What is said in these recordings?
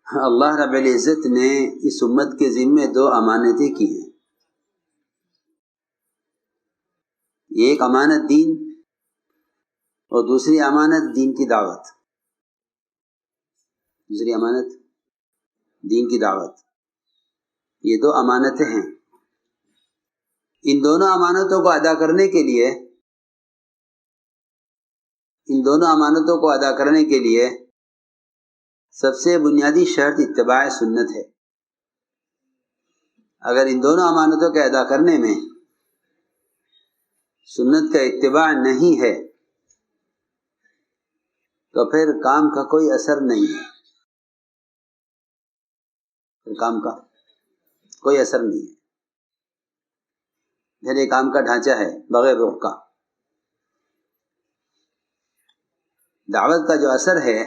اللہ رب العزت نے اس امت کے ذمے 2 امانتیں کی ہیں. ایک امانت دین اور دوسری امانت دین کی دعوت. دوسری امانت دین کی دعوت. یہ 2 امانتیں ہیں. ان دونوں امانتوں کو ادا کرنے کے لیے سب سے بنیادی شرط اتباع سنت ہے. اگر ان دونوں امانتوں کے ادا کرنے میں سنت کا اتباع نہیں ہے تو پھر کام کا کوئی اثر نہیں ہے. کام کا کوئی اثر نہیں ہے. پھر یہ کام کا ڈھانچہ ہے بغیر روح کا. دعوت کا جو اثر ہے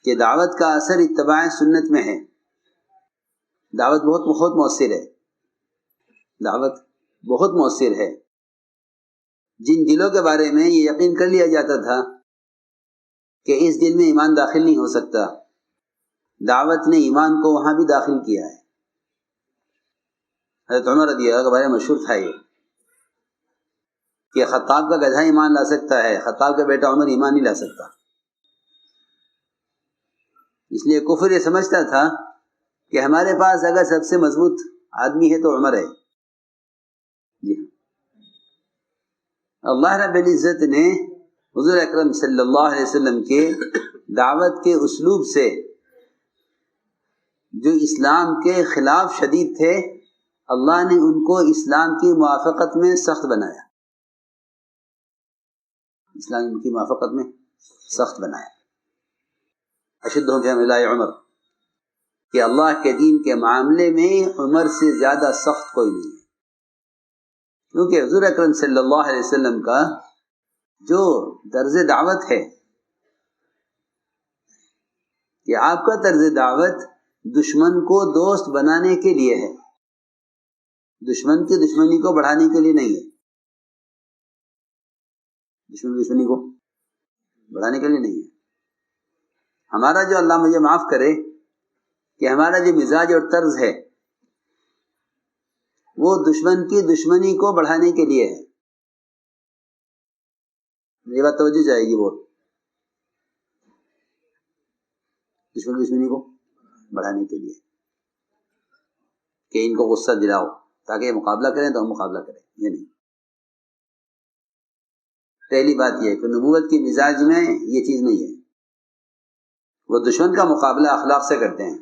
کہ دعوت کا اثر اتباع سنت میں ہے. دعوت بہت مؤثر ہے. دعوت بہت مؤثر ہے. جن دلوں کے بارے میں یہ یقین کر لیا جاتا تھا کہ اس دل میں ایمان داخل نہیں ہو سکتا، دعوت نے ایمان کو وہاں بھی داخل کیا ہے. حضرت عمر رضی اللہ عنہ کے بارے میں مشہور تھا یہ کہ خطاب کا گدھا ایمان لا سکتا ہے، خطاب کا بیٹا عمر ایمان نہیں لا سکتا. اس لیے کفر یہ سمجھتا تھا کہ ہمارے پاس اگر سب سے مضبوط آدمی ہے تو عمر ہے. جی اللہ رب العزت نے حضور اکرم صلی اللہ علیہ وسلم کے دعوت کے اسلوب سے جو اسلام کے خلاف شدید تھے، اللہ نے ان کو اسلام کی موافقت میں سخت بنایا. اسلام کی موافقت میں سخت بنایا. اشدہم فی امر اللہ عمر، کہ اللہ کے دین کے معاملے میں عمر سے زیادہ سخت کوئی نہیں ہے. کیونکہ حضور اکرم صلی اللہ علیہ وسلم کا جو طرز دعوت ہے کہ آپ کا طرز دعوت دشمن کو دوست بنانے کے لیے ہے، دشمن کی دشمنی کو بڑھانے کے لیے نہیں ہے. دشمنی کو بڑھانے کے لیے نہیں ہے. ہمارا جو اللہ مجھے معاف کرے کہ ہمارا جو مزاج اور طرز ہے وہ دشمن کی دشمنی کو بڑھانے کے لیے ہے. یہ بات توجہ جائے گی. وہ دشمن کی دشمنی کو بڑھانے کے لیے کہ ان کو غصہ دلاؤ تاکہ یہ مقابلہ کریں تو ہم مقابلہ کریں. یہ نہیں. پہلی بات یہ ہے کہ نبوت کی مزاج میں یہ چیز نہیں ہے. وہ دشمن کا مقابلہ اخلاق سے کرتے ہیں.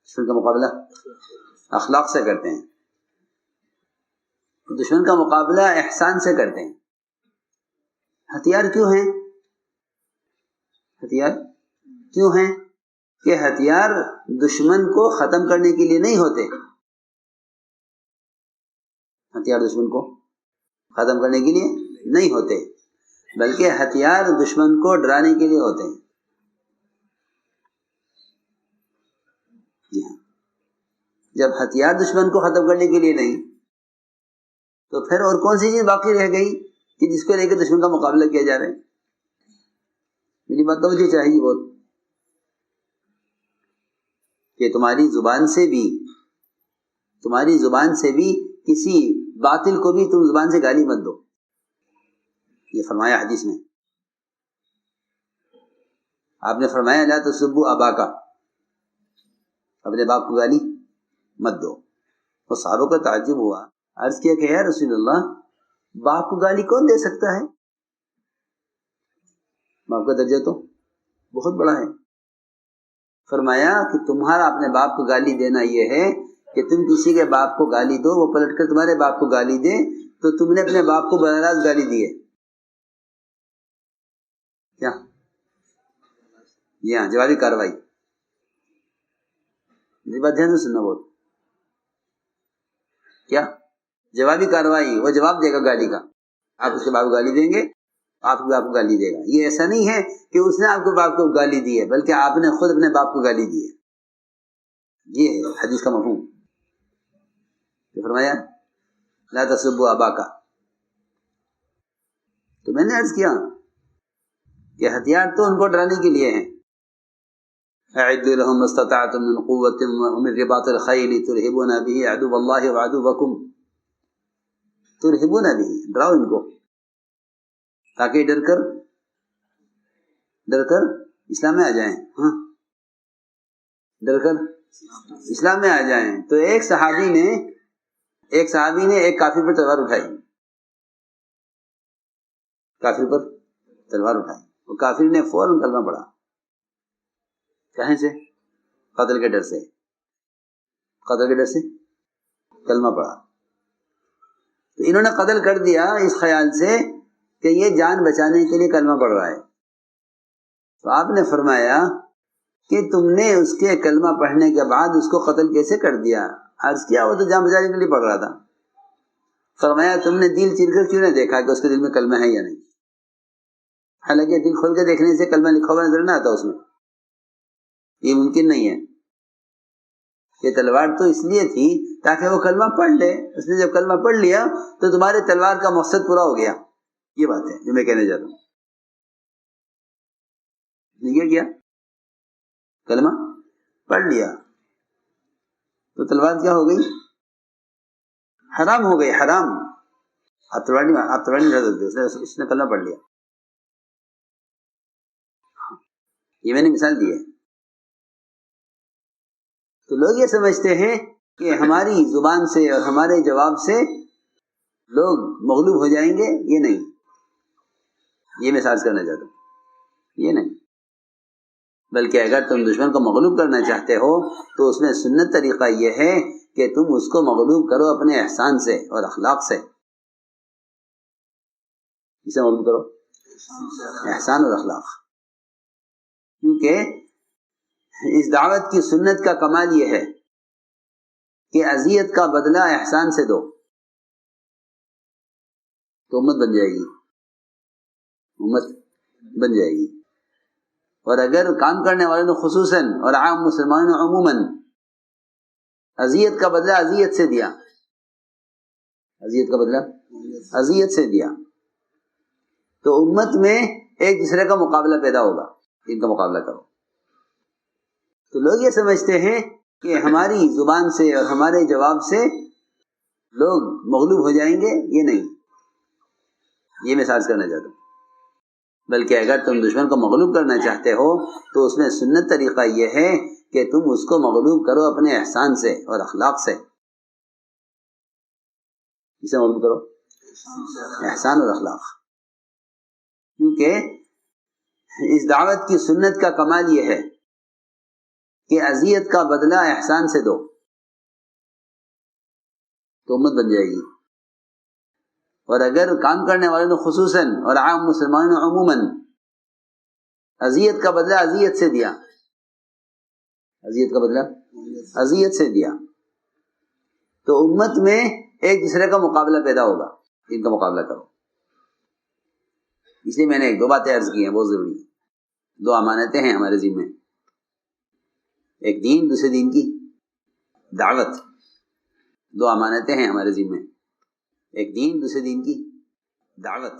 دشمن کا مقابلہ اخلاق سے کرتے ہیں. دشمن کا مقابلہ احسان سے کرتے ہیں. ہتھیار کیوں ہیں؟ ہتھیار کیوں ہیں کہ ہتھیار دشمن کو ختم کرنے کے لیے نہیں ہوتے. ہتھیار دشمن کو ختم کرنے کے لیے نہیں ہوتے، بلکہ ہتھیار دشمن کو ڈرانے کے لیے ہوتے ہیں. جی ہاں. جب ہتھیار دشمن کو ختم کرنے کے لیے نہیں تو پھر اور کون سی چیز باقی رہ گئی کہ جس کو لے کے دشمن کا مقابلہ کیا جا رہا ہے؟ میری بات توجہ چاہیے بہت کہ تمہاری زبان سے بھی کسی باطل کو بھی تم زبان سے گالی مت دو. یہ فرمایا حدیث میں. آپ نے فرمایا لا تسبوا اباکا، اپنے باپ کو گالی مت دو. تو صحابہ کو تعجب ہوا، عرض کیا کہ یا رسول اللہ باپ کو گالی کون دے سکتا ہے؟ باپ کا درجہ تو بہت بڑا ہے. فرمایا کہ تمہارا اپنے باپ کو گالی دینا یہ ہے کہ تم کسی کے باپ کو گالی دو، وہ پلٹ کر تمہارے باپ کو گالی دے تو تم نے اپنے باپ کو براہ راست گالی دی ہے. کیا؟ جی ہاں، جوابی کارروائی. میری بات دھیان سے سننا. بہت کیا جوابی کارروائی، وہ جواب دے گا گالی کا. آپ اس کے باپ کو گالی دیں گے، آپ کے باپ کو گالی دے گا. یہ ایسا نہیں ہے کہ اس نے آپ کے باپ کو گالی دی ہے، بلکہ آپ نے خود اپنے باپ کو گالی دی ہے. یہ ہے حدیث کا مفہوم. فرمایا لا تسبوا اباکا. تو میں نے عرض کیا کہ ہتھیار تو ان کو ڈرانے کے لیے ہیں. اعدوا لهم ما استطعتم من قوة ومن رباط الخيل ترهبون به عدو الله وعدوكم. ترهبون به، ڈراؤ ان کو تاکہ ڈر کر اسلام میں آ جائیں. ہاں، ڈر کر اسلام میں آ جائیں. تو ایک صحابی نے ایک کافر پر تلوار اٹھائی. وہ کافر نے فوراً کلمہ پڑھا. کہیں سے؟ قتل کے ڈر سے کلمہ پڑھا. تو انہوں نے قتل کر دیا اس خیال سے کہ یہ جان بچانے کے لیے کلمہ پڑھ رہا ہے. تو آپ نے فرمایا کہ تم نے اس کے کلمہ پڑھنے کے بعد اس کو قتل کیسے کر دیا؟ عرض کیا وہ تو جان بچانے کے لیے پڑھ رہا تھا. فرمایا تم نے دل چیر کر کیوں نہ دیکھا کہ اس کے دل میں کلمہ ہے یا نہیں؟ حالانکہ دل کھول کے دیکھنے سے کلمہ لکھا ہوا نظر نہ آتا اس میں. یہ ممکن نہیں ہے. یہ تلوار تو اس لیے تھی تاکہ وہ کلمہ پڑھ لے. اس نے جب کلمہ پڑھ لیا تو تمہارے تلوار کا مقصد پورا ہو گیا. یہ بات ہے جو میں کہنے جاتا ہوں. یہ کیا؟ کلمہ پڑھ لیا تو تلوار کیا ہو گئی؟ حرام ہو گئی. حرام. آپ تلوار نہیں اٹھا سکتے. اس نے کلمہ پڑھ لیا. یہ میں نے مثال دی ہے. تو لوگ یہ سمجھتے ہیں کہ ہماری زبان سے اور ہمارے جواب سے لوگ مغلوب ہو جائیں گے. یہ نہیں. یہ میں ساز کرنا چاہتا ہوں. یہ نہیں. بلکہ اگر تم دشمن کو مغلوب کرنا چاہتے ہو تو اس میں سنت طریقہ یہ ہے کہ تم اس کو مغلوب کرو اپنے احسان سے اور اخلاق سے. اسے مغلوب کرو احسان اور اخلاق. کیونکہ اس دعوت کی سنت کا کمال یہ ہے کہ اذیت کا بدلہ احسان سے دو تو امت بن جائے گی. اور اگر کام کرنے والوں نے خصوصاً اور عام مسلمانوں نے عموماً اذیت کا بدلہ اذیت سے دیا تو امت میں ایک دوسرے کا مقابلہ پیدا ہوگا. ان کا مقابلہ کرو. تو لوگ یہ سمجھتے ہیں کہ ہماری زبان سے اور ہمارے جواب سے لوگ مغلوب ہو جائیں گے. یہ نہیں. یہ میں ساز کرنا چاہتا ہوں. بلکہ اگر تم دشمن کو مغلوب کرنا چاہتے ہو تو اس میں سنت طریقہ یہ ہے کہ تم اس کو مغلوب کرو اپنے احسان سے اور اخلاق سے. اسے مغلوب کرو احسان اور اخلاق. کیونکہ اس دعوت کی سنت کا کمال یہ ہے کہ اذیت کا بدلہ احسان سے دو تو امت بن جائے گی. اور اگر کام کرنے والوں نے خصوصاً اور عام مسلمانوں نے عموماً اذیت کا بدلہ اذیت سے دیا تو امت میں ایک دوسرے کا مقابلہ پیدا ہوگا. ان کا مقابلہ کرو. اس لیے میں نے 2 باتیں عرض کی ہیں بہت ضروری. 2 امانتیں ہیں ہمارے ذمہ. ایک دین، دوسرے دین کی دعوت. 2 امانتیں ہیں ہمارے ذمہ. ایک دین، دوسرے دین کی دعوت.